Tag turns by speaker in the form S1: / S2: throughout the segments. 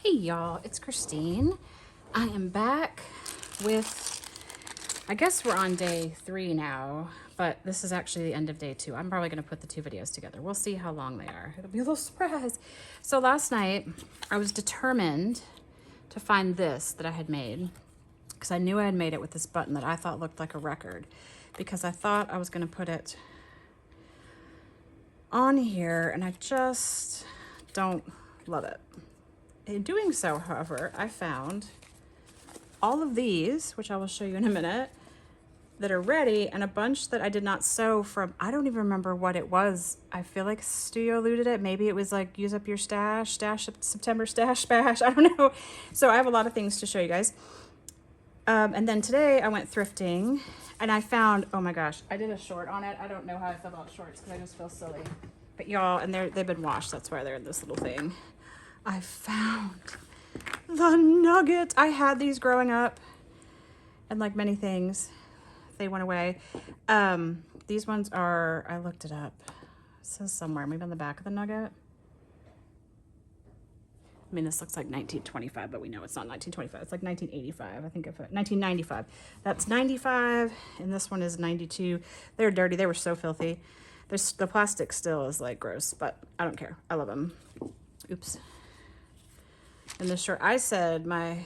S1: Hey y'all, it's Christine. I am back with, I guess we're on day 3 now, but this is actually the end of day 2. I'm probably going to put the 2 videos together. We'll see how long they are. It'll be a little surprise. So last night, I was determined to find this that I had made, because I knew I had made it with this button that I thought looked like a record, because I thought I was going to put it on here, and I just don't love it. In doing so, however, I found all of these, which I will show you in a minute, that are ready, and a bunch that I did not sew from, I don't even remember what it was. I feel like Studio looted it. Maybe it was like use up your stash September stash bash. I don't know. So I have a lot of things to show you guys. And then today I went thrifting and I found, oh my gosh, I did a short on it. I don't know how I feel about shorts because I just feel silly. But y'all, and they've been washed. That's why they're in this little thing. I found the nugget. I had these growing up, and like many things, they went away. These ones are, I looked it up. It says somewhere, maybe on the back of the nugget. I mean, this looks like 1925, but we know it's not 1925. It's like 1985. I think of it, 1995. That's 95, and this one is 92. They're dirty. They were so filthy. The plastic still is like gross, but I don't care. I love them. Oops. And this shirt, I said my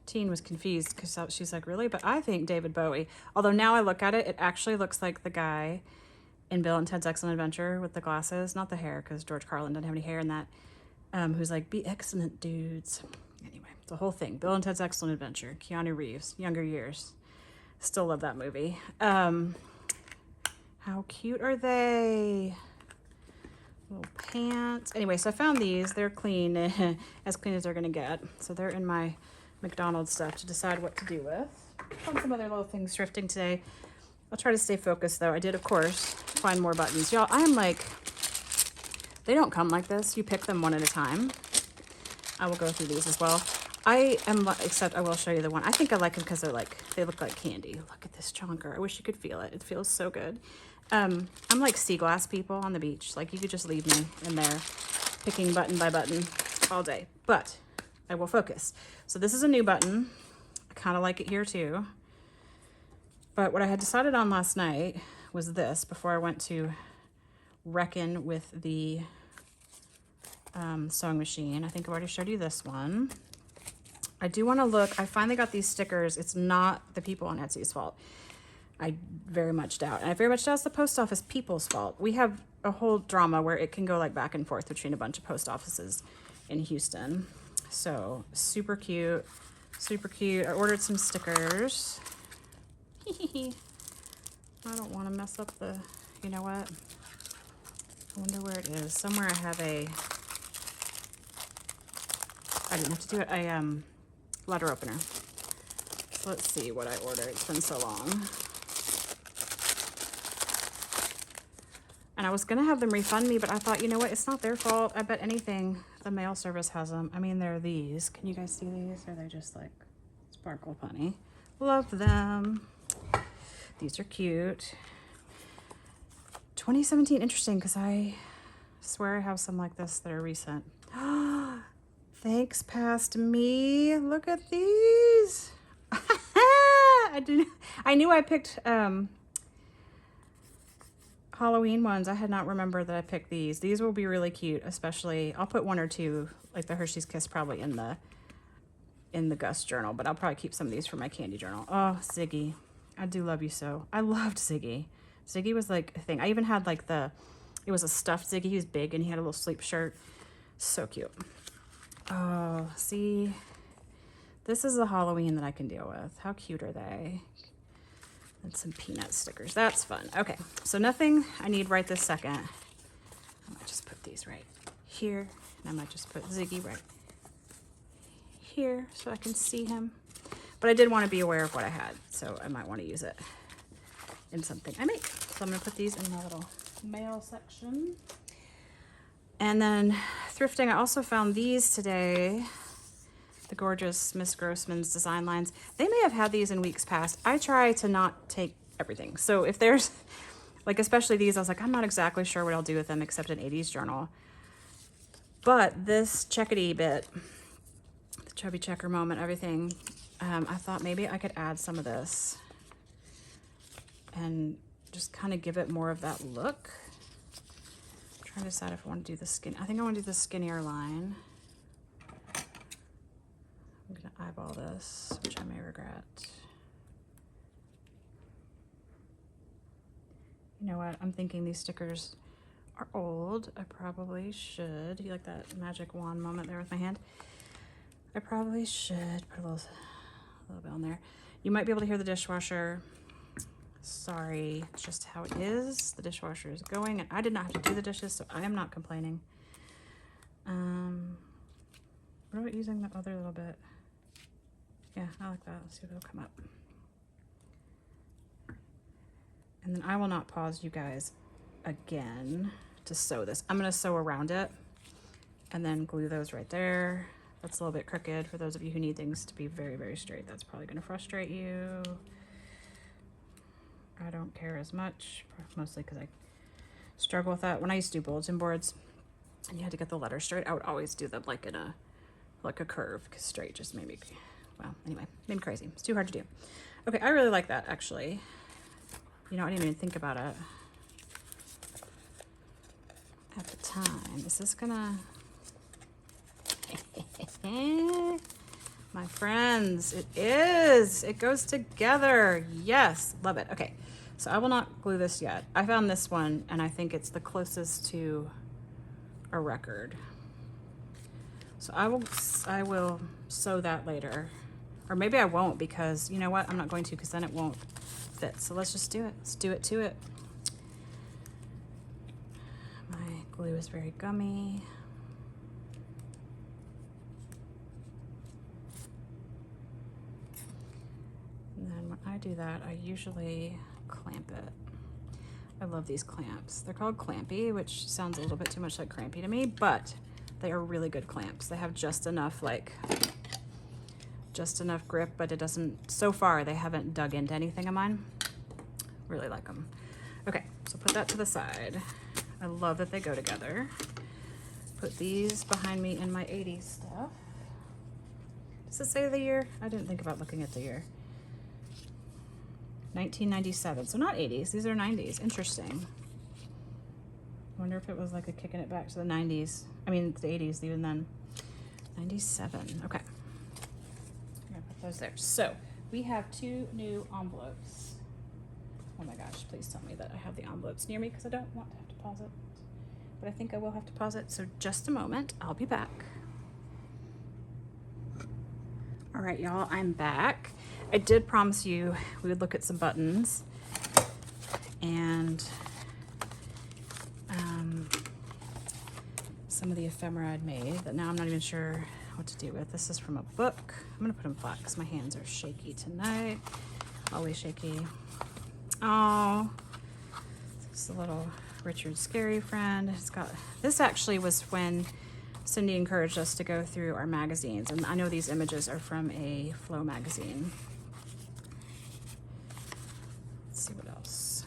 S1: teen was confused because she's like, really? But I think David Bowie. Although now I look at it, it actually looks like the guy in Bill and Ted's Excellent Adventure with the glasses. Not the hair, because George Carlin doesn't have any hair in that. Who's like, be excellent, dudes. Anyway, the whole thing. Bill and Ted's Excellent Adventure. Keanu Reeves, younger years. Still love that movie. How cute are they? Little pants. Anyway, so I found these. They're clean, as clean as they're gonna get. So they're in my McDonald's stuff to decide what to do with. Found some other little things thrifting today. I'll try to stay focused though. I did, of course, find more buttons. Y'all, I am like, they don't come like this. You pick them one at a time. I will go through these as well. I am, except I will show you the one. I think I like them because they're like, they look like candy. Look at this chonker. I wish you could feel it. It feels so good. I'm like sea glass people on the beach. Like, you could just leave me in there picking button by button all day, but I will focus. So this is a new button. I kind of like it here too. But what I had decided on last night was this before I went to reckon with the sewing machine. I think I've already showed you this one. I do want to look. I finally got these stickers. It's not the people on Etsy's fault. I very much doubt. And I very much doubt it's the post office people's fault. We have a whole drama where it can go like back and forth between a bunch of post offices in Houston. So super cute, super cute. I ordered some stickers. I don't want to mess up the, you know what? I wonder where it is. Somewhere I have a, I didn't have to do it, a letter opener. So let's see what I ordered. It's been so long. And I was going to have them refund me, but I thought, you know what? It's not their fault. I bet anything, the mail service has them. I mean, they're these. Can you guys see these? Or they're just like sparkle punny. Love them. These are cute. 2017, interesting, because I swear I have some like this that are recent. Thanks, past me. Look at these. I knew I picked Halloween ones. I had not remembered that I picked these. These will be really cute, especially, I'll put 1 or 2, like the Hershey's Kiss probably in the Gus journal, but I'll probably keep some of these for my candy journal. Oh, Ziggy. I do love you so. I loved Ziggy. Ziggy was like a thing. I even had like it was a stuffed Ziggy. He was big and he had a little sleep shirt. So cute. Oh, see, this is the Halloween that I can deal with. How cute are they? And some peanut stickers. That's fun. Okay, so nothing I need right this second. I might just put these right here. And I might just put Ziggy right here so I can see him. But I did want to be aware of what I had, so I might want to use it in something I make. So I'm going to put these in my little mail section. And then thrifting, I also found these today. The gorgeous Miss Grossman's design lines. They may have had these in weeks past. I try to not take everything. So if there's, like especially these, I was like, I'm not exactly sure what I'll do with them except an 80s journal. But this checkity bit chubby checker moment, everything. I thought maybe I could add some of this and just kind of give it more of that look. I'm trying to decide if I want to do the skin. I think I want to do the skinnier line. I'm going to eyeball this, which I may regret. You know what? I'm thinking these stickers are old. I probably should. You like that magic wand moment there with my hand? I probably should put a little bit on there. You might be able to hear the dishwasher. Sorry, it's just how it is. The dishwasher is going, and I did not have to do the dishes, so I am not complaining. What about using the other little bit? Yeah, I like that. Let's see if it'll come up. And then I will not pause you guys again to sew this. I'm going to sew around it and then glue those right there. That's a little bit crooked for those of you who need things to be very, very straight. That's probably going to frustrate you. I don't care as much, mostly because I struggle with that. When I used to do bulletin boards and you had to get the letters straight, I would always do them like in a curve, because straight just made me, well, anyway, made me crazy. It's too hard to do. Okay, I really like that, actually. You know, I didn't even think about it at the time. Is this gonna... My friends, it is. It goes together. Yes, love it. Okay, so I will not glue this yet. I found this one, and I think it's the closest to a record. So I will sew that later. Or maybe I won't, because you know what? I'm not going to, because then it won't fit. So let's just do it. Let's do it to it. My glue is very gummy. And then when I do that, I usually clamp it. I love these clamps. They're called clampy, which sounds a little bit too much like crampy to me, but they are really good clamps. They have just enough grip, but it doesn't, so far they haven't dug into anything of mine. Really like them. Okay, so put that to the side. I love that they go together. Put these behind me in my 80s stuff. Does it say the year? I didn't think about looking at the year. 1997, so not 80s, these are 90s. Interesting. Wonder if it was like a kicking it back to the 90s. I mean, the 80s even then. 97, okay. I'm gonna put those there. So we have 2 new envelopes. Oh my gosh, please tell me that I have the envelopes near me, because I don't want to have to pause it. But I think I will have to pause it, so just a moment, I'll be back. All right, y'all, I'm back. I did promise you we would look at some buttons, and some of the ephemera I'd made that now I'm not even sure what to do with. This is from a book. I'm gonna put them flat because my hands are shaky tonight. Always shaky. Oh, it's a little Richard Scary Friend. It's got, this actually was when Cindy encouraged us to go through our magazines, and I know these images are from a Flow magazine. Let's see what else.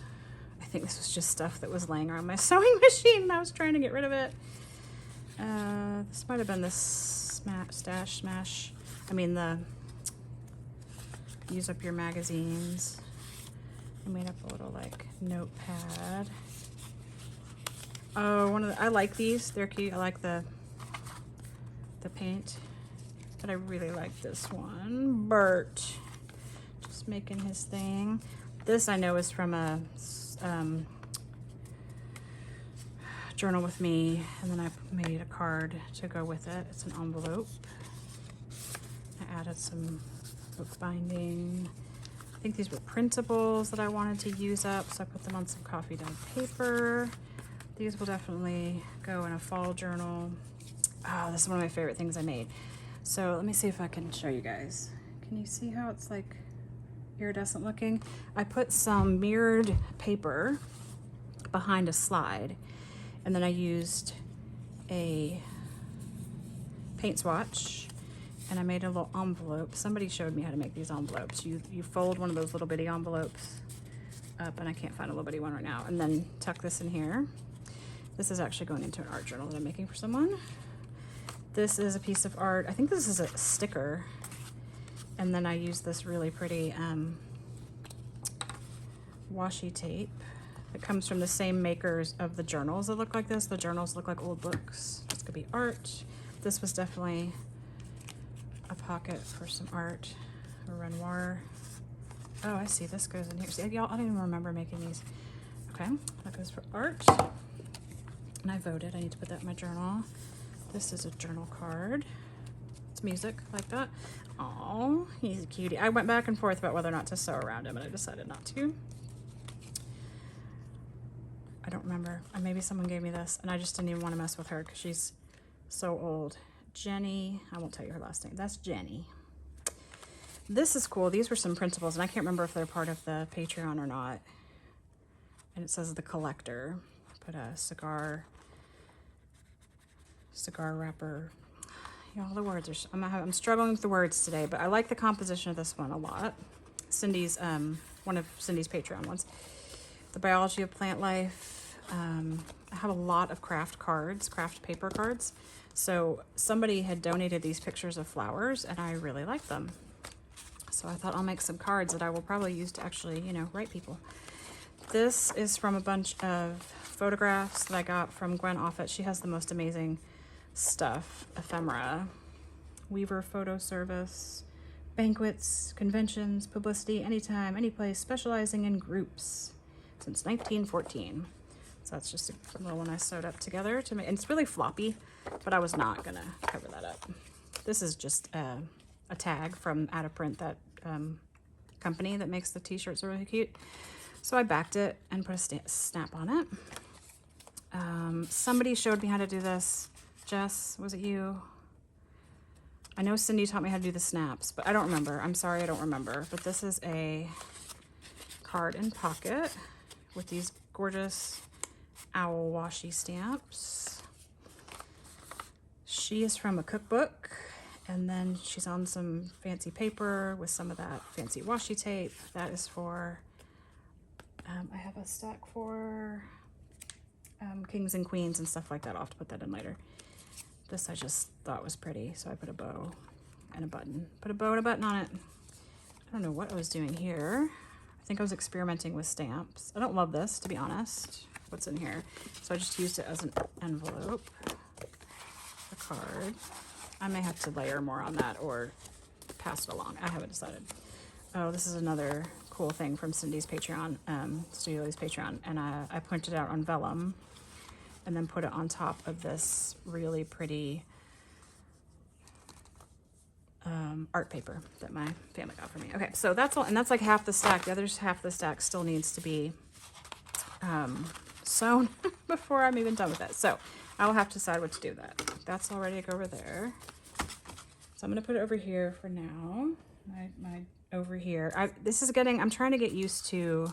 S1: I think this was just stuff that was laying around my sewing machine and I was trying to get rid of it. This might have been the smash. I mean, the use up your magazines. I made up a little like notepad. Oh, I like these. They're cute. I like the paint, but I really like this one. Bert, just making his thing. This I know is from a journal with me, and then I made a card to go with it. It's an envelope. I added some book binding. I think these were printables that I wanted to use up, so I put them on some coffee dyed paper. These will definitely go in a fall journal. Oh, this is one of my favorite things I made. So let me see if I can show you guys. Can you see how it's like iridescent looking? I put some mirrored paper behind a slide, and then I used a paint swatch, and I made a little envelope. Somebody showed me how to make these envelopes. You fold one of those little bitty envelopes up, and I can't find a little bitty one right now, and then tuck this in here. This is actually going into an art journal that I'm making for someone. This is a piece of art. I think this is a sticker. And then I use this really pretty washi tape. It comes from the same makers of the journals that look like this. The journals look like old books. This could be art. This was definitely a pocket for some art. A Renoir. Oh, I see. This goes in here. See, y'all, I don't even remember making these. Okay, that goes for art. And I voted. I need to put that in my journal. This is a journal card. It's music like that. Oh, he's a cutie. I went back and forth about whether or not to sew around him, and I decided not to. I don't remember. Maybe someone gave me this, and I just didn't even want to mess with her because she's so old. Jenny. I won't tell you her last name. That's Jenny. This is cool. These were some printables, and I can't remember if they're part of the Patreon or not. And it says The Collector. Put a cigar wrapper. Y'all, the words are, I'm struggling with the words today, but I like the composition of this one a lot. Cindy's, one of Cindy's Patreon ones. The Biology of Plant Life. I have a lot of craft cards, craft paper cards. So somebody had donated these pictures of flowers, and I really like them. So I thought I'll make some cards that I will probably use to actually, you know, write people. This is from a bunch of photographs that I got from Gwen Offit. She has the most amazing stuff. Ephemera, Weaver Photo Service, banquets, conventions, publicity, anytime, anyplace, specializing in groups since 1914. So that's just a little one I sewed up together to make, and it's really floppy, but I was not gonna cover that up. This is just a tag from Out of Print, that company that makes the t-shirts are really cute. So I backed it and put a snap on it. Somebody showed me how to do this. Jess, was it you? I know Cindy taught me how to do the snaps, but I don't remember. I'm sorry, I don't remember. But this is a card and pocket with these gorgeous owl washi stamps. She is from a cookbook, and then she's on some fancy paper with some of that fancy washi tape. That is for, I have a stack for kings and queens and stuff like that. I'll have to put that in later. This I just thought was pretty, so I put a bow and a button. Put a bow and a button on it. I don't know what I was doing here. I think I was experimenting with stamps. I don't love this, to be honest, what's in here. So I just used it as an envelope, a card. I may have to layer more on that or pass it along. I haven't decided. Oh, this is another cool thing from Cindy's Patreon, Studio Lee's Patreon, and I printed it out on vellum and then put it on top of this really pretty art paper that my family got for me. Okay, so that's all, and that's like half the stack. The other half of the stack still needs to be sewn before I'm even done with it. So I will have to decide what to do with that. That's all ready to go over there. So I'm gonna put it over here for now. My over here. I'm trying to get used to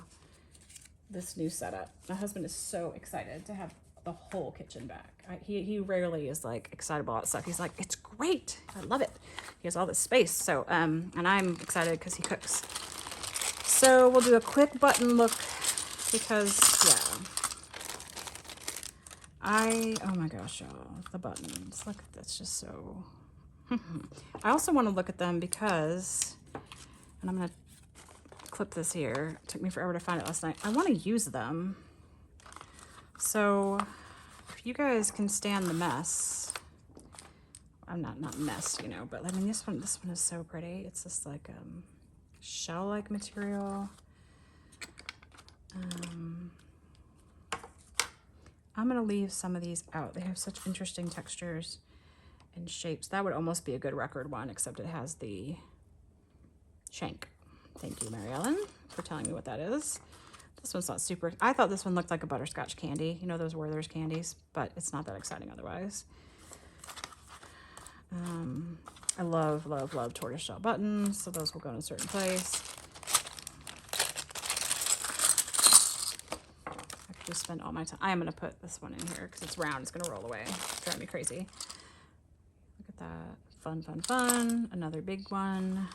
S1: this new setup. My husband is so excited to have the whole kitchen back. He rarely is like excited about stuff. He's like, it's great. I love it. He has all this space. So, and I'm excited because he cooks. So we'll do a quick button look because, yeah. Oh my gosh, y'all, the buttons. Look, that's just so. I also want to look at them because, and I'm going to clip this here. It took me forever to find it last night. I want to use them. So if you guys can stand the mess, I'm not mess, you know, but I mean, this one is so pretty. It's just like shell-like material. I'm gonna leave some of these out. They have such interesting textures and shapes. That would almost be a good record one, except it has the shank. Thank you, Mary Ellen, for telling me what that is. This one's not super, I thought this one looked like a butterscotch candy. You know those Werther's candies, but it's not that exciting otherwise. I love, love, love tortoiseshell buttons, so those will go in a certain place. I could just spend all my time. I am gonna put this one in here because it's round, it's gonna roll away. It's driving me crazy. Look at that, fun, fun, fun. Another big one.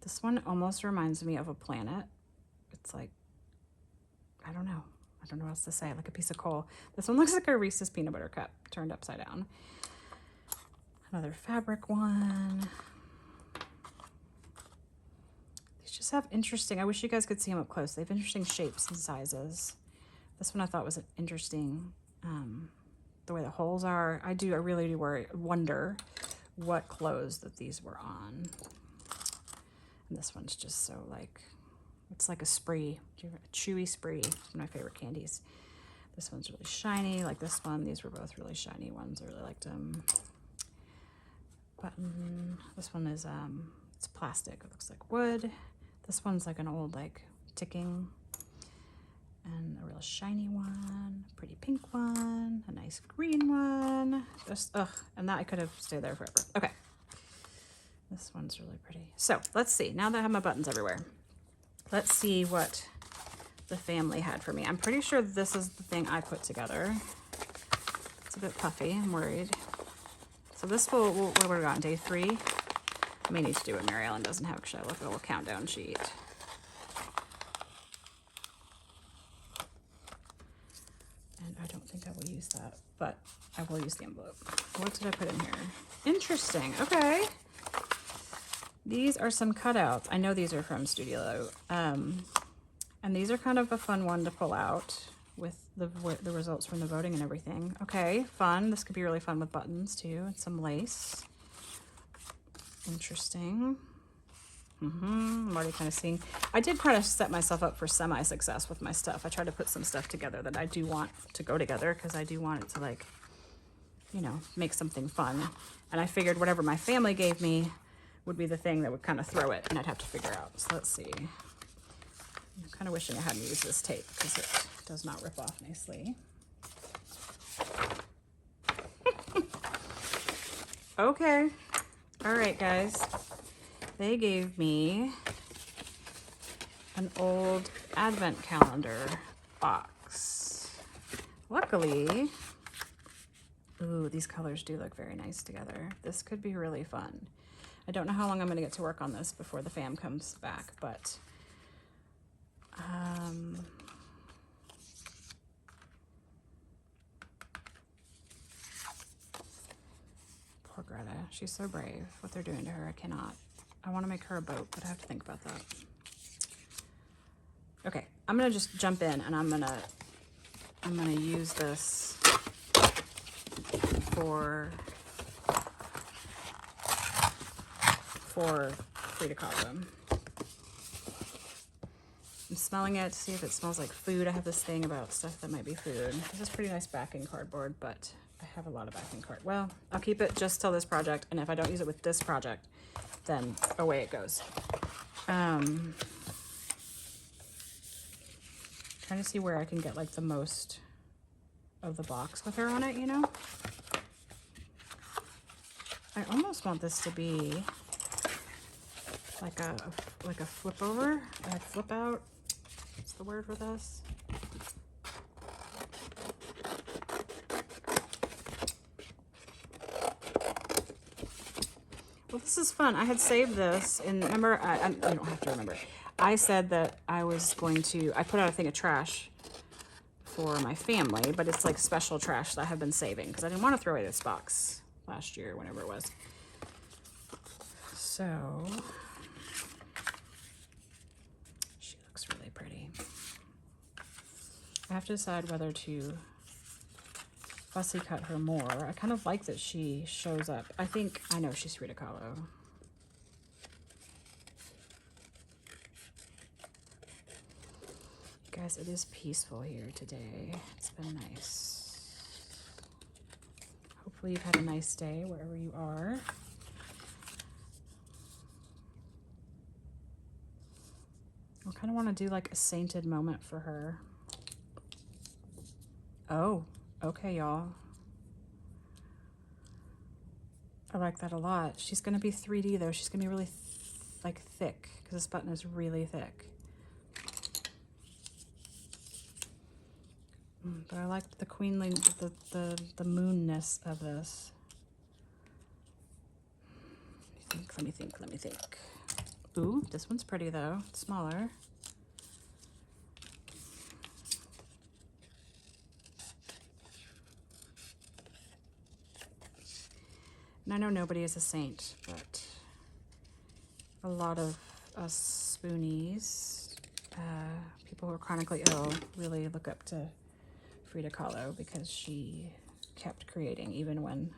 S1: This one almost reminds me of a planet. It's like, I don't know. I don't know what else to say, like a piece of coal. This one looks like a Reese's peanut butter cup turned upside down. Another fabric one. These just have interesting, I wish you guys could see them up close. They have interesting shapes and sizes. This one I thought was interesting. The way the holes are. I really do wonder what clothes that these were on. And this one's just so like, it's like a spree, a chewy spree. It's one of my favorite candies. This one's really shiny, like this one. These were both really shiny ones. I really liked them. Button. This one is, it's plastic. It looks like wood. This one's like an old, like, ticking. And a real shiny one, a pretty pink one, a nice green one. Just, ugh, and that I could have stayed there forever. Okay. This one's really pretty. So let's see, now that I have my buttons everywhere, let's see what the family had for me. I'm pretty sure this is the thing I put together. It's a bit puffy, I'm worried. So this will, what are we on, day 3? I may need to do what Mary Ellen doesn't have, because I look at a little countdown sheet. And I don't think I will use that, but I will use the envelope. What did I put in here? Interesting, okay. These are some cutouts. I know these are from Studio. And these are kind of a fun one to pull out with the results from the voting and everything. Okay, fun. This could be really fun with buttons too, and some lace. Interesting. I'm already kind of seeing. I did kind of set myself up for semi-success with my stuff. I tried to put some stuff together that I do want to go together because I do want it to, like, you know, make something fun. And I figured whatever my family gave me would be the thing that would kind of throw it, and I'd have to figure out. So let's see. I'm kind of wishing I hadn't used this tape because it does not rip off nicely. Okay. All right, guys. They gave me an old advent calendar box. Luckily, ooh, these colors do look very nice together. This could be really fun. I don't know how long I'm gonna get to work on this before the fam comes back, but poor Greta, she's so brave. What they're doing to her, I cannot. I want to make her a boat, but I have to think about that. Okay, I'm gonna just jump in, and I'm gonna use this for Frida Kahlo. I'm smelling it to see if it smells like food. I have this thing about stuff that might be food. This is pretty nice backing cardboard, but I have a lot of backing card. Well, I'll keep it just till this project, and if I don't use it with this project, then away it goes. Trying to see where I can get like the most of the box with her on it, you know? I almost want this to be like a flip over, like flip out. What's the word for this? Well, this is fun. I had saved this, and remember, you don't have to remember. I said that I was going to, I put out a thing of trash for my family, but it's like special trash that I have been saving because I didn't want to throw away this box last year, whenever it was. So, she looks really pretty. I have to decide whether to fussy cut her more. I kind of like that she shows up. I think I know she's Frida Kahlo. Guys, it is peaceful here today. It's been nice. Hopefully you've had a nice day wherever you are. I kind of want to do like a sainted moment for her. Oh, okay, y'all. I like that a lot. She's going to be 3D though. She's going to be really like thick because this button is really thick. But I like the queenly, the moonness of this. Let me think. Ooh, this one's pretty though. It's smaller. And I know nobody is a saint, but a lot of us spoonies, people who are chronically ill, really look up to Frida Kahlo because she kept creating even when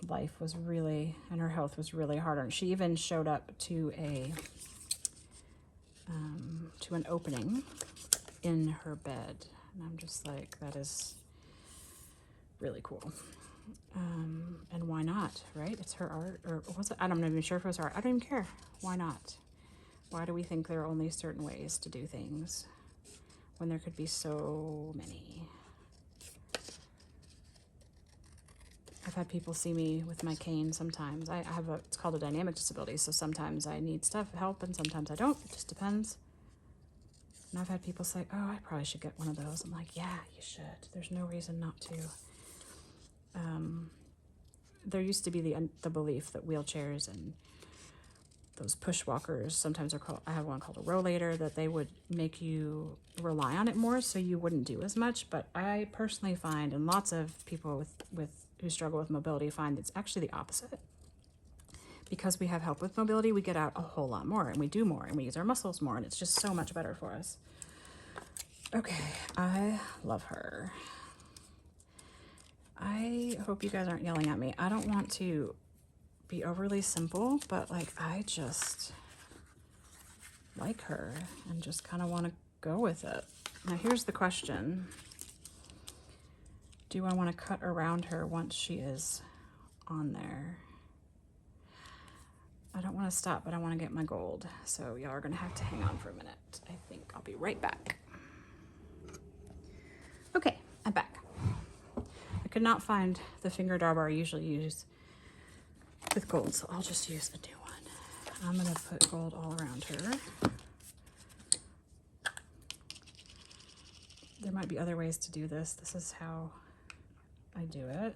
S1: life was really, and her health was really hard on her. She even showed up to an opening in her bed. And I'm just like, that is really cool. And why not, right? It's her art, or was it? I'm not even sure if it was art. I don't even care. Why not? Why do we think there are only certain ways to do things when there could be so many? I've had people see me with my cane sometimes. I have it's called a dynamic disability, so sometimes I need help, and sometimes I don't. It just depends. And I've had people say, oh, I probably should get one of those. I'm like, yeah, you should. There's no reason not to. There used to be the belief that wheelchairs and those push walkers, sometimes are called, I have one called a rollator, that they would make you rely on it more so you wouldn't do as much. But I personally find, and lots of people who struggle with mobility find, it's actually the opposite. Because we have help with mobility, we get out a whole lot more, and we do more, and we use our muscles more, and it's just so much better for us. Okay, I love her. I hope you guys aren't yelling at me. I don't want to be overly simple, but like, I just like her and just kind of want to go with it. Now here's the question. Do I want to cut around her once she is on there? I don't want to stop, but I want to get my gold. So y'all are going to have to hang on for a minute. I think I'll be right back. Okay, I'm back. I could not find the finger dauber I usually use with gold, so I'll just use a new one. I'm going to put gold all around her. There might be other ways to do this. This is how I do it.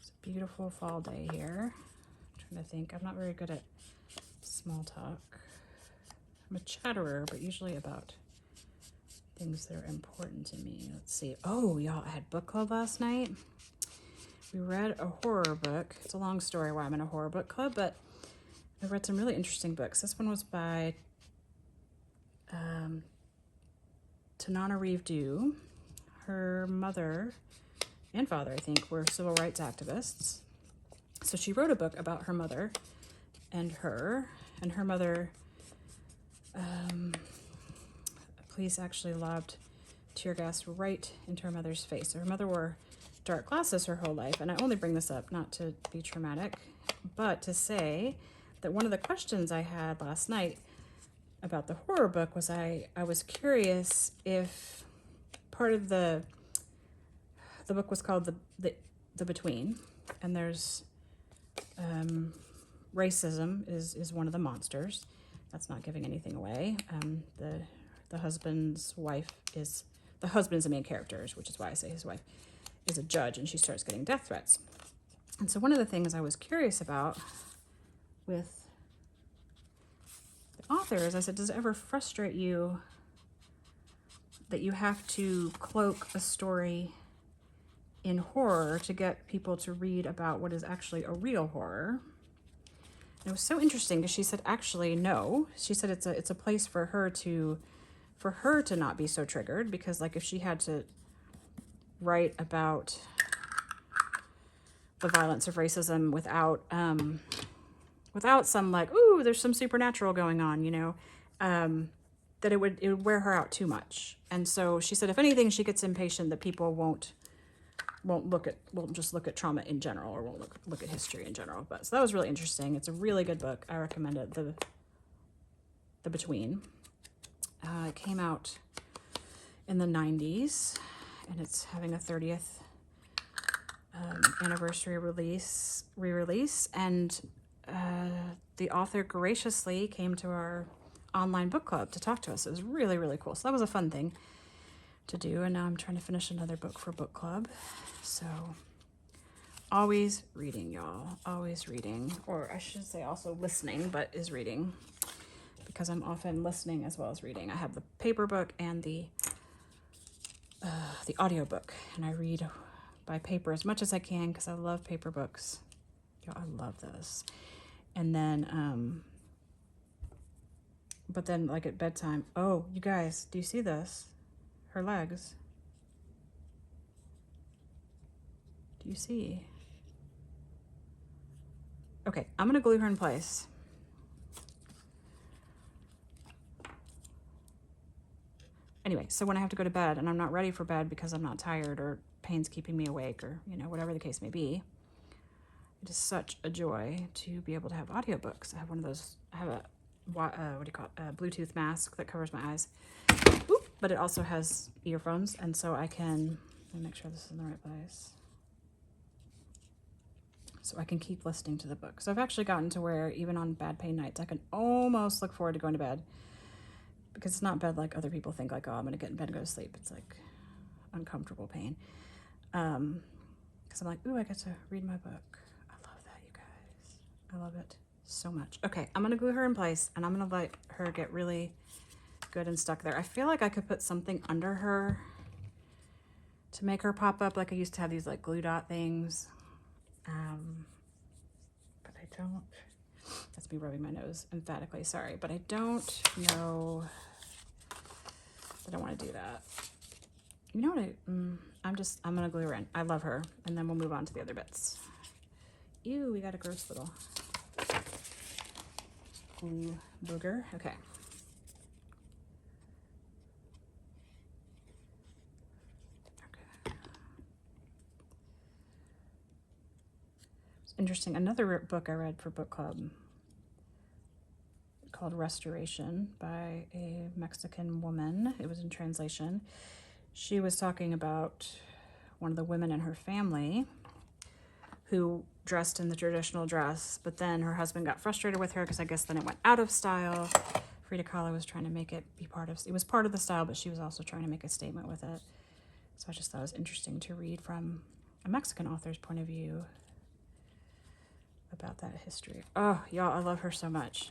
S1: It's a beautiful fall day here. I'm trying to think. I'm not very good at small talk. I'm a chatterer, but usually about things that are important to me. Let's see. Oh, y'all, I had book club last night. We read a horror book. It's a long story why I'm in a horror book club, but I read some really interesting books. This one was by Tanana Reeve Dew. Her mother and father, I think, were civil rights activists. So she wrote a book about her mother and her mother. Police actually lobbed tear gas right into her mother's face. So her mother wore dark glasses her whole life. And I only bring this up not to be traumatic, but to say that one of the questions I had last night about the horror book was I was curious if part of the book was called the Between, and there's racism is one of the monsters. That's not giving anything away. The husband's the main character, which is why I say his wife is a judge, and she starts getting death threats. And so one of the things I was curious about with the author is, I said, does it ever frustrate you that you have to cloak a story in horror to get people to read about what is actually a real horror? And it was so interesting because she said, actually, no. She said it's a place for her to not be so triggered, because like if she had to write about the violence of racism without some like, ooh, there's some supernatural going on, you know, that it would wear her out too much. And so she said, if anything, she gets impatient that people won't just look at trauma in general, or won't look at history in general. But so that was really interesting. It's a really good book. I recommend it. The Between. It came out in the 90s, and it's having a 30th anniversary re-release, and the author graciously came to our online book club to talk to us. It was really, really cool. So that was a fun thing to do, and now I'm trying to finish another book for book club. So always reading, y'all. Always reading, or I should say also listening, but is reading, because I'm often listening as well as reading. I have the paper book and the the audiobook, and I read by paper as much as I can because I love paper books. Yo, I love this. And then, but then like at bedtime, oh, you guys, do you see this? Her legs. Do you see? Okay, I'm gonna glue her in place. Anyway, so when I have to go to bed and I'm not ready for bed because I'm not tired or pain's keeping me awake or, you know, whatever the case may be, it is such a joy to be able to have audiobooks. I have one of those, I have a, what do you call it, a Bluetooth mask that covers my eyes. Oop, but it also has earphones, and so I can, let me make sure this is in the right place. So I can keep listening to the book. So I've actually gotten to where even on bad pain nights, I can almost look forward to going to bed, because it's not bed like other people think, like, oh, I'm gonna get in bed and go to sleep. It's like uncomfortable pain. Because I'm like, ooh, I get to read my book. I love that, you guys. I love it so much. Okay, I'm gonna glue her in place, and I'm gonna let her get really good and stuck there. I feel like I could put something under her to make her pop up. Like I used to have these like glue dot things. But I don't, that's me rubbing my nose emphatically, sorry, but I don't know that I want to do that. You know what, I'm gonna glue her in. I love her, and then we'll move on to the other bits. Ew, we got a gross little glue booger. Okay. Interesting. Another book I read for book club called Restoration by a Mexican woman. It was in translation. She was talking about one of the women in her family who dressed in the traditional dress, but then her husband got frustrated with her because I guess then it went out of style. Frida Kahlo was trying to make it be it was part of the style, but she was also trying to make a statement with it. So I just thought it was interesting to read from a Mexican author's point of view about that history. Oh, y'all, I love her so much.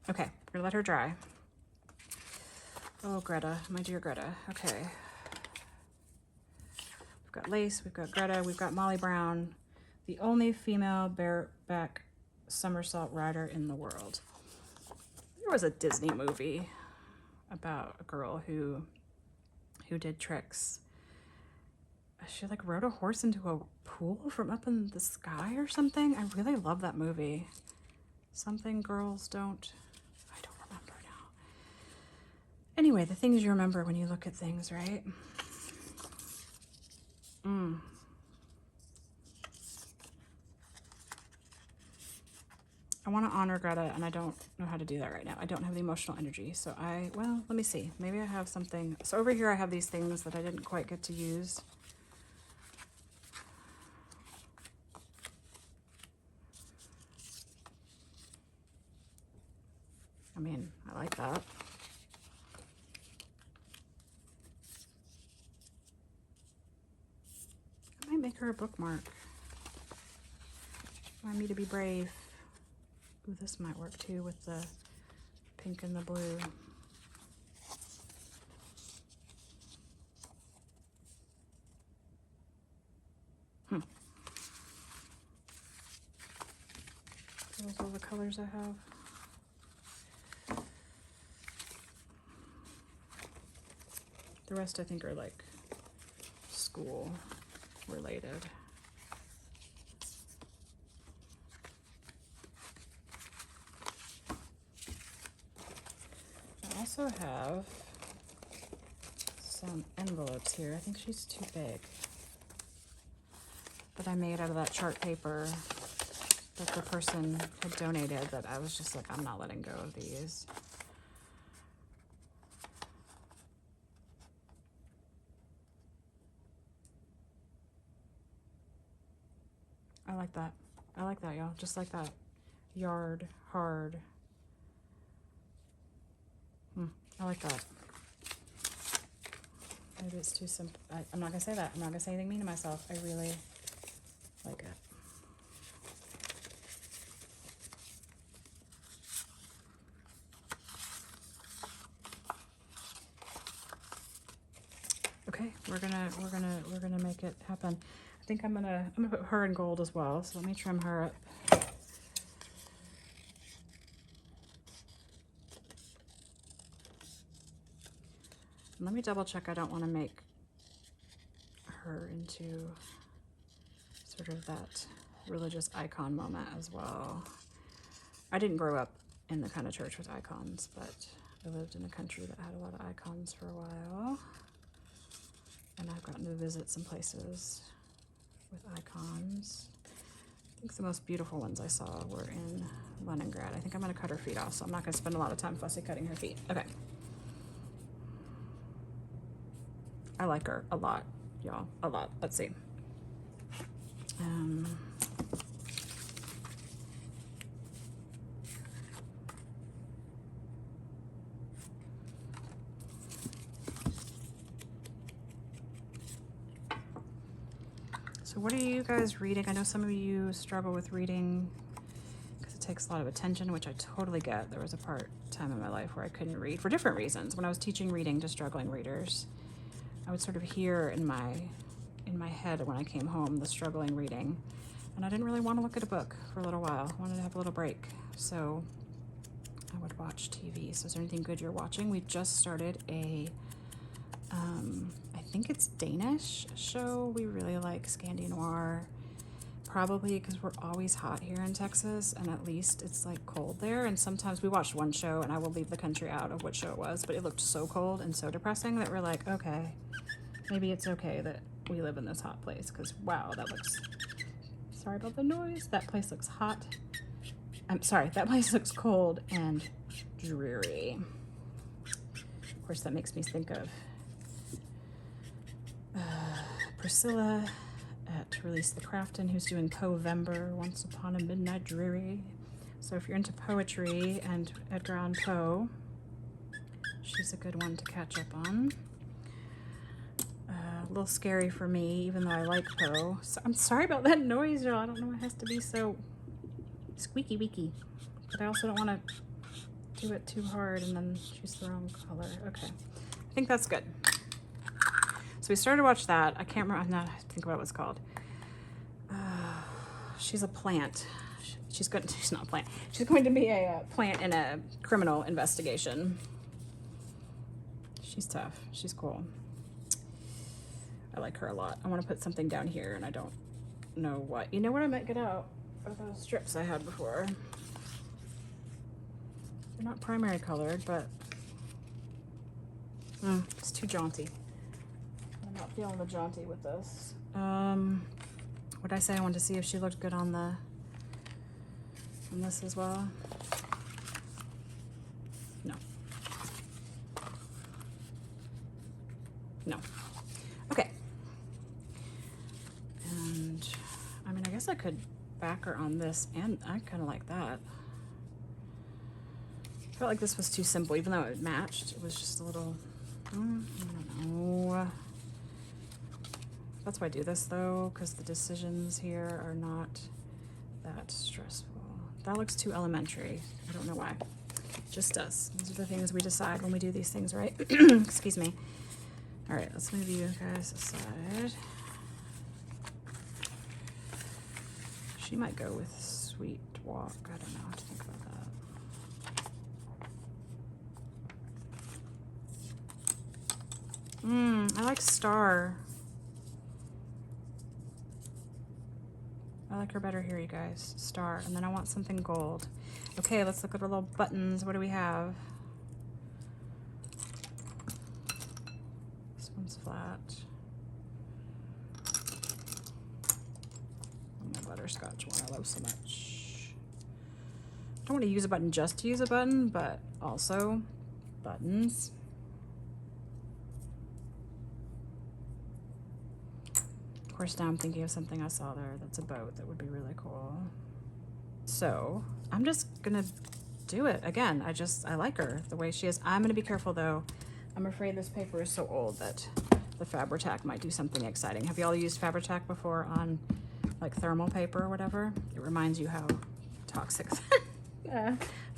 S1: Okay, we're gonna let her dry. Oh, Greta, my dear Greta. Okay. We've got Lace, we've got Greta, we've got Molly Brown, the only female bareback somersault rider in the world. There was a Disney movie about a girl who did tricks. She like rode a horse into a pool from up in the sky or something. I really love that movie. Something girls don't, I don't remember now. Anyway, the things you remember when you look at things, right? I want to honor Greta, and I don't know how to do that right now. I don't have the emotional energy. So well, let me see. Maybe I have something. So over here I have these things that I didn't quite get to use. I mean, I like that. I might make her a bookmark. Want me to be brave. Ooh, this might work too with the pink and the blue. Those are the colors I have. The rest I think are like school related. I also have some envelopes here. I think she's too big. That I made out of that chart paper that the person had donated, that I was just like, I'm not letting go of these. I like that. I like that, y'all. Just like that. Yard, hard. I like that. Maybe it's too simple. I'm not gonna say that. I'm not gonna say anything mean to myself. I really like it. Okay, We're gonna make it happen. I think I'm gonna put her in gold as well. So let me trim her up. And let me double check. I don't want to make her into sort of that religious icon moment as well. I didn't grow up in the kind of church with icons, but I lived in a country that had a lot of icons for a while. And I've gotten to visit some places with icons. I think the most beautiful ones I saw were in Leningrad. I think I'm gonna cut her feet off, so I'm not gonna spend a lot of time fussy cutting her feet. Okay. I like her a lot, y'all, a lot. Let's see. So what are you guys reading? I know some of you struggle with reading because it takes a lot of attention, which I totally get. There was a time in my life where I couldn't read for different reasons. When I was teaching reading to struggling readers, I would sort of hear in my head when I came home the struggling reading, and I didn't really want to look at a book for a little while. I wanted to have a little break, so I would watch TV. So is there anything good you're watching? We just started a I think it's Danish show. We really like Scandi Noir, probably because we're always hot here in Texas, and at least it's like cold there. And sometimes we watched one show, and I will leave the country out of what show it was, but it looked so cold and so depressing that we're like, okay, maybe it's okay that we live in this hot place, because wow, that looks, sorry about the noise, that place looks hot. I'm sorry, that place looks cold and dreary. Of course, that makes me think of Priscilla at Release the Crafton, who's doing Poe-vember, Once Upon a Midnight Dreary. So if you're into poetry and Edgar Allan Poe, she's a good one to catch up on. A little scary for me, even though I like Poe. So I'm sorry about that noise, y'all. I don't know why it has to be so squeaky weaky, but I also don't want to do it too hard and then choose the wrong color. Okay, I think that's good. So we started to watch that. I can't remember, I'm not thinking about what it's called. She's a plant. She's not a plant. She's going to be a plant in a criminal investigation. She's tough. She's cool. I like her a lot. I want to put something down here, and I don't know what. You know what I might get out are those strips I had before. They're not primary colored, but it's too jaunty. I'm not feeling the jaunty with this. What did I say? I wanted to see if she looked good on this as well. No. Okay. And I mean, I guess I could back her on this, and I kind of like that. I felt like this was too simple, even though it matched. It was just a little, I don't know. That's why I do this though, because the decisions here are not that stressful. That looks too elementary. I don't know why. It just does. These are the things we decide when we do these things, right? Excuse me. All right, let's move you guys aside. She might go with Sweet Walk. I don't know what to think about that. I like Star. I like her better here, you guys. Star. And then I want something gold. Okay, let's look at our little buttons. What do we have? This one's flat. And my butterscotch one I love so much. I don't want to use a button just to use a button, but also buttons. Of course, now I'm thinking of something I saw there that's a boat that would be really cool. So I'm just gonna do it again. I like her the way she is. I'm gonna be careful though. I'm afraid this paper is so old that the Fabri-Tac might do something exciting. Have y'all used Fabri-Tac before on like thermal paper or whatever? It reminds you how toxic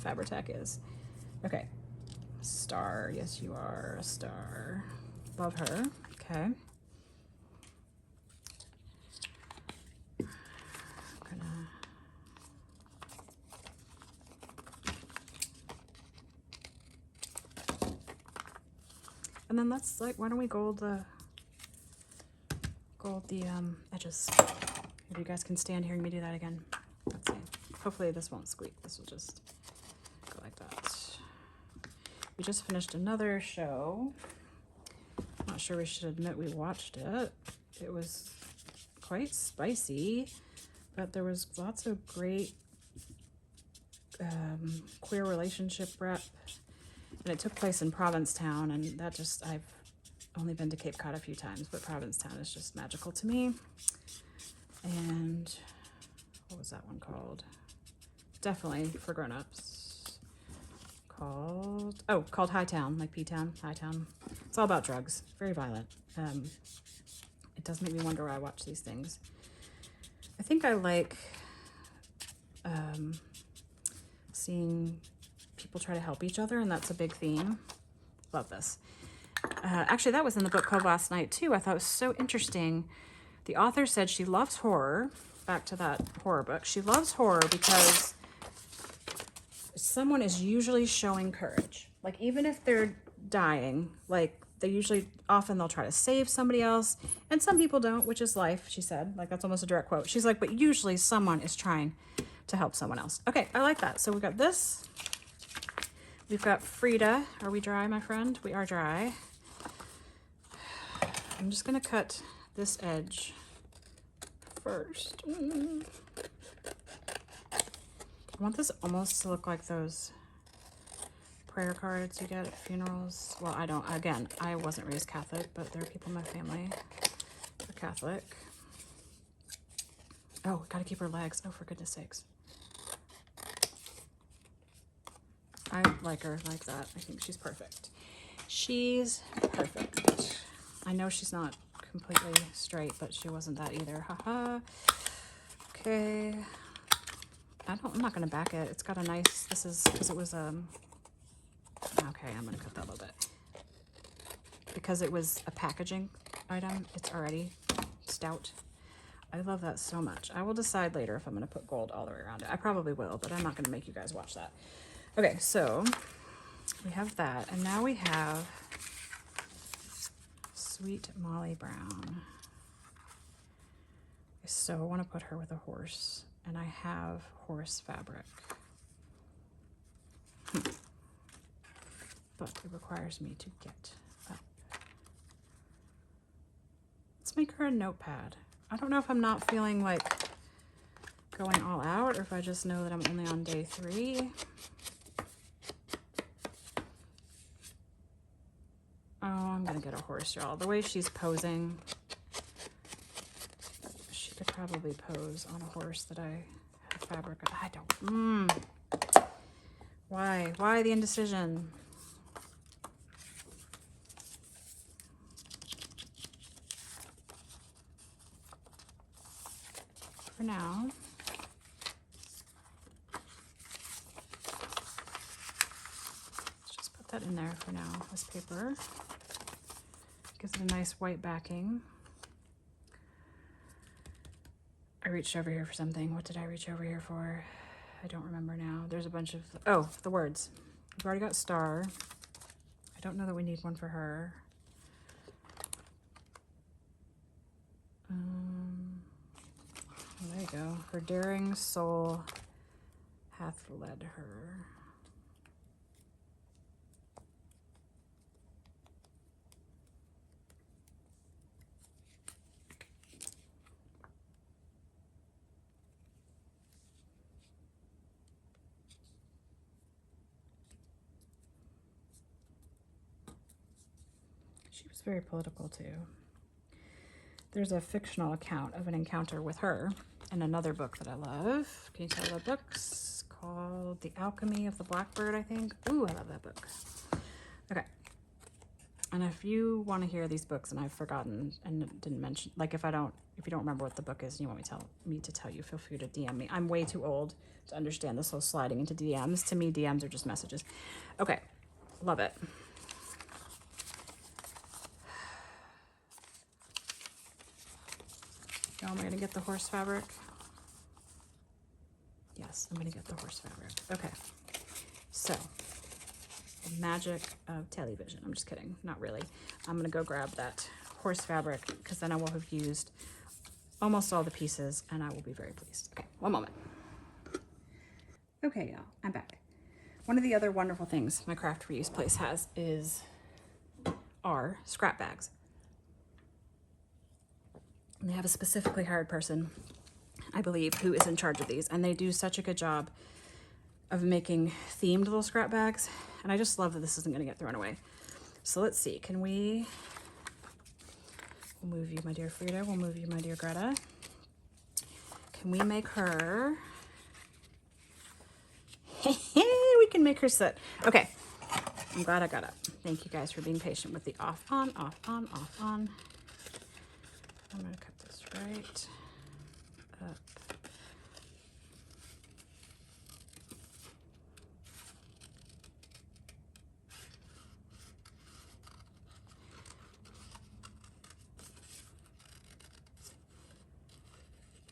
S1: Fabri-Tac is. Okay, Star. Yes, you are a star. Love her. Okay. And then let's like, why don't we gold the edges? Maybe you guys can stand hearing me do that again. Let's see. Hopefully this won't squeak. This will just go like that. We just finished another show. Not sure we should admit we watched it. It was quite spicy, but there was lots of great queer relationship rep. And it took place in Provincetown, and that just, I've only been to Cape Cod a few times, but Provincetown is just magical to me. And what was that one called? Definitely for grown-ups. Called Hightown, like P-Town, Hightown. It's all about drugs, very violent. It does make me wonder why I watch these things. I think I like seeing people try to help each other, and that's a big theme. Love this. Actually, that was in the book club last night too. I thought it was so interesting. The author said she loves horror. Back to that horror book. She loves horror because someone is usually showing courage. Like, even if they're dying, like, often they'll try to save somebody else. And some people don't, which is life, she said. Like, that's almost a direct quote. She's like, but usually someone is trying to help someone else. Okay, I like that. So we've got this. We've got Frida. Are we dry, my friend? We are dry. I'm just going to cut this edge first. I want this almost to look like those prayer cards you get at funerals. Well, I don't. Again, I wasn't raised Catholic, but there are people in my family who are Catholic. Oh, gotta keep her legs. Oh, for goodness sakes. I like her like that. I think she's perfect. She's perfect. I know she's not completely straight, but she wasn't that either. Haha. Okay. I'm not gonna back it. It's got a nice, this is, because it was, okay, I'm gonna cut that a little bit. Because it was a packaging item, it's already stout. I love that so much. I will decide later if I'm gonna put gold all the way around it. I probably will, but I'm not gonna make you guys watch that. Okay, so we have that, and now we have Sweet Molly Brown. I so want to put her with a horse, and I have horse fabric. But it requires me to get up. Let's make her a notepad. I don't know if I'm not feeling like going all out, or if I just know that I'm only on day 3. Oh, I'm gonna get a horse, y'all. The way she's posing, she could probably pose on a horse that I have fabric of. I don't. Why? Why the indecision? For now. Let's just put that in there for now, this paper. Gives it a nice white backing. I reached over here for something. What did I reach over here for? I don't remember now. There's a bunch of, oh, the words. We've already got Star. I don't know that we need one for her. There you go. Her daring soul hath led her. She was very political too. There's a fictional account of an encounter with her in another book that I love. Can you tell what book's called? The Alchemy of the Blackbird, I think. Ooh, I love that book. Okay. And if you want to hear these books and I've forgotten and didn't mention, like if you don't remember what the book is and you want me to tell you, feel free to DM me. I'm way too old to understand this whole sliding into DMs. To me, DMs are just messages. Okay. Love it. Now am I gonna get the horse fabric? Yes, I'm gonna get the horse fabric. Okay, so The magic of television. I'm just kidding, not really. I'm gonna go grab that horse fabric because then I will have used almost all the pieces and I will be very pleased. Okay, one moment. Okay, y'all, I'm back. One of the other wonderful things my craft reuse place has are scrap bags. And they have a specifically hired person, I believe, who is in charge of these, and they do such a good job of making themed little scrap bags. And I just love that this isn't gonna get thrown away. So let's see, can we, we'll move you, my dear Frida, we'll move you, my dear Greta. Can we make her, we can make her sit. Okay, I'm glad I got up. Thank you guys for being patient with the off, on, off, on, off, on. I'm gonna cut this right up.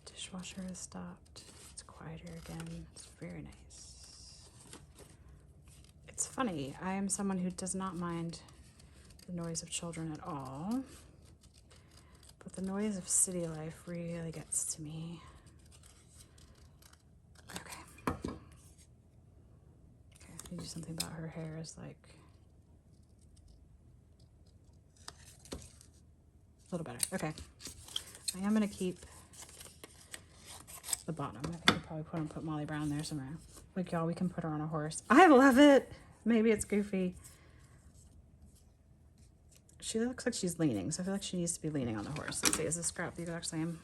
S1: Dishwasher has stopped. It's quieter again. It's very nice. It's funny, I am someone who does not mind the noise of children at all, but the noise of city life really gets to me. Okay. Okay, I need to do something about her hair is like a little better. Okay. I am gonna keep the bottom. I think I'll probably put Molly Brown there somewhere. Like, y'all, we can put her on a horse. I love it. Maybe it's goofy. She looks like she's leaning, so I feel like she needs to be leaning on the horse. Let's see, is this scrap the exact same?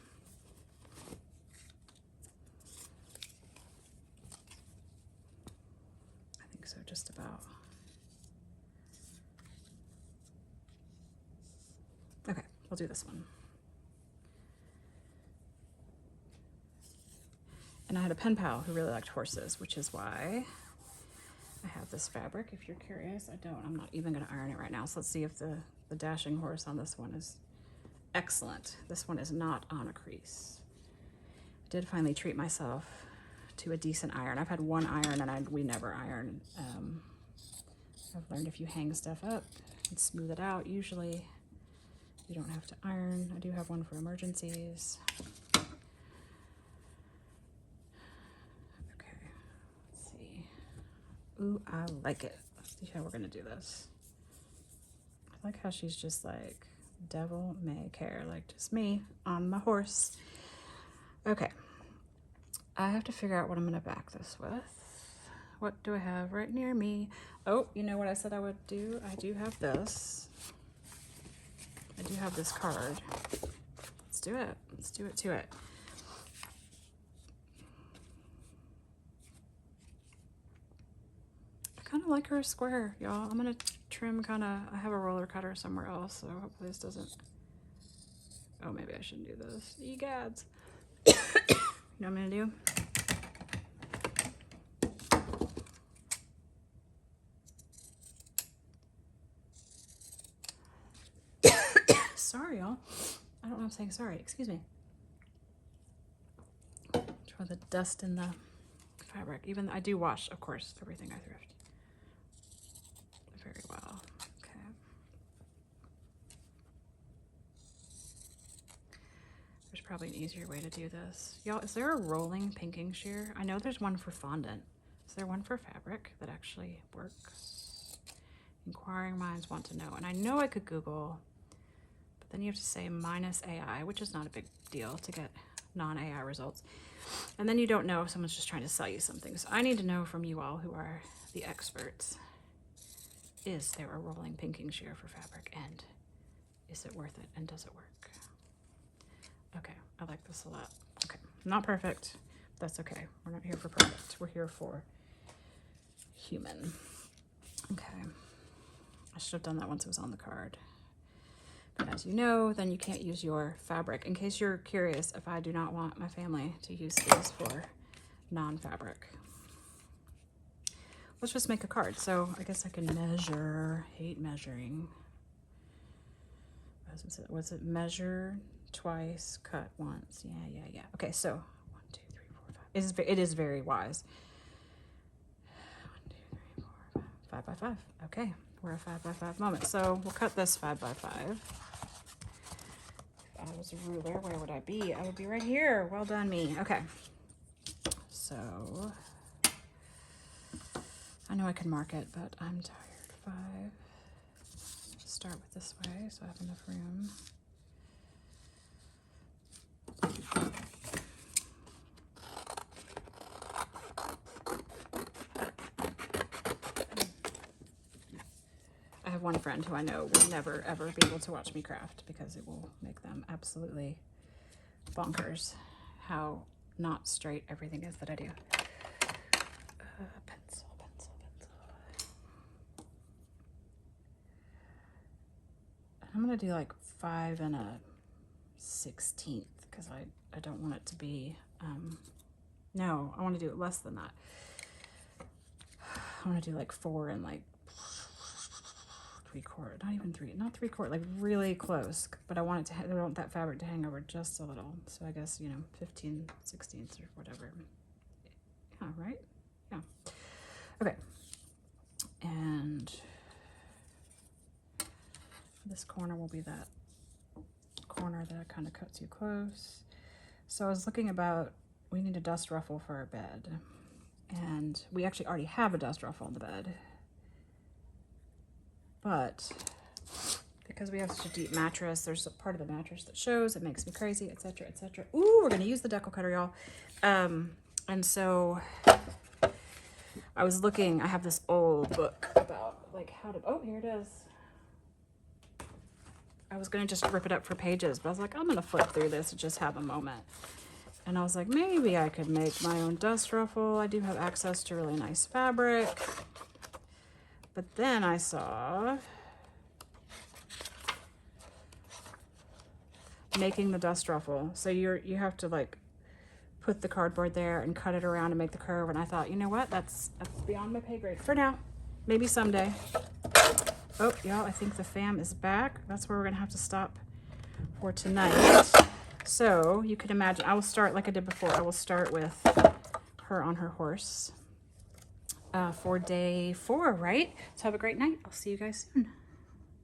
S1: I think so, just about. Okay, we'll do this one. And I had a pen pal who really liked horses, which is why I have this fabric. If you're curious, I'm not even gonna iron it right now. So let's see if the dashing horse on this one is excellent. This one is not on a crease. I did finally treat myself to a decent iron. I've had one iron and we never iron. I've learned if you hang stuff up and smooth it out, usually you don't have to iron. I do have one for emergencies. Ooh, I like it. Let's see how we're gonna do this. I like how she's just like, devil may care, like just me on my horse. Okay, I have to figure out what I'm gonna back this with. What do I have right near me? Oh, you know what I said I would do? I do have this. I do have this card. Let's do it. Let's do it to it. Kind of like her square, y'all. I'm gonna trim I have a roller cutter somewhere else, so hopefully this doesn't, oh, maybe I shouldn't do this. Egads. You know what I'm gonna do? Sorry, y'all. I don't know if I'm saying sorry, excuse me. For the dust in the fabric. Even I do wash, of course, everything I thrift. Very well. Okay. There's probably an easier way to do this. Y'all, is there a rolling pinking shear? I know there's one for fondant. Is there one for fabric that actually works? Inquiring minds want to know. And I know I could Google, but then you have to say minus AI, which is not a big deal to get non-AI results. And then you don't know if someone's just trying to sell you something. So I need to know from you all who are the experts. Is there a rolling pinking shear for fabric, and is it worth it, and does it work? Okay, I like this a lot. Okay, not perfect. That's okay. We're not here for perfect. We're here for human. Okay, I should have done that once it was on the card. But as you know, then you can't use your fabric. In case you're curious, if I do not want my family to use these for non-fabric. Let's just make a card. So I guess I can measure, hate measuring. Was it measure twice, cut once? Yeah. Okay, so 1, 2, 3, 4, 5. It is very wise. 1, 2, 3, 4, 5x5. Okay, we're a 5x5 moment. So we'll cut this 5x5. If I was a ruler, where would I be? I would be right here. Well done, me. Okay. So I know I can mark it, but I'm tired. 5. Start with this way so I have enough room. I have one friend who I know will never ever be able to watch me craft because it will make them absolutely bonkers how not straight everything is that I do. Pencil. I'm gonna do like 5 1/16 because I don't want it to be, no, I want to do it less than that. I want to do like 4 and like 3/4, not even 3, not 3/4, like really close, but I want it to, I want that fabric to hang over just a little. So I guess, you know, 15/16 or whatever. Yeah, right? Yeah. Okay. And this corner will be that corner that kind of cut too close. So I was looking about, we need a dust ruffle for our bed. And we actually already have a dust ruffle in the bed. But because we have such a deep mattress, there's a part of the mattress that shows, it makes me crazy, etc., etc. Ooh, we're gonna use the decal cutter, y'all. And so I was looking, I have this old book about like how to, oh, here it is. I was gonna just rip it up for pages, but I was like, I'm gonna flip through this and just have a moment. And I was like, maybe I could make my own dust ruffle. I do have access to really nice fabric. But then I saw making the dust ruffle. So you have to like put the cardboard there and cut it around and make the curve. And I thought, you know what? That's beyond my pay grade for now. Maybe someday. Oh, y'all, I think the fam is back. That's where we're gonna have to stop for tonight. So you can imagine, I will start like I did before. I will start with her on her horse for day 4, right? So have a great night. I'll see you guys soon.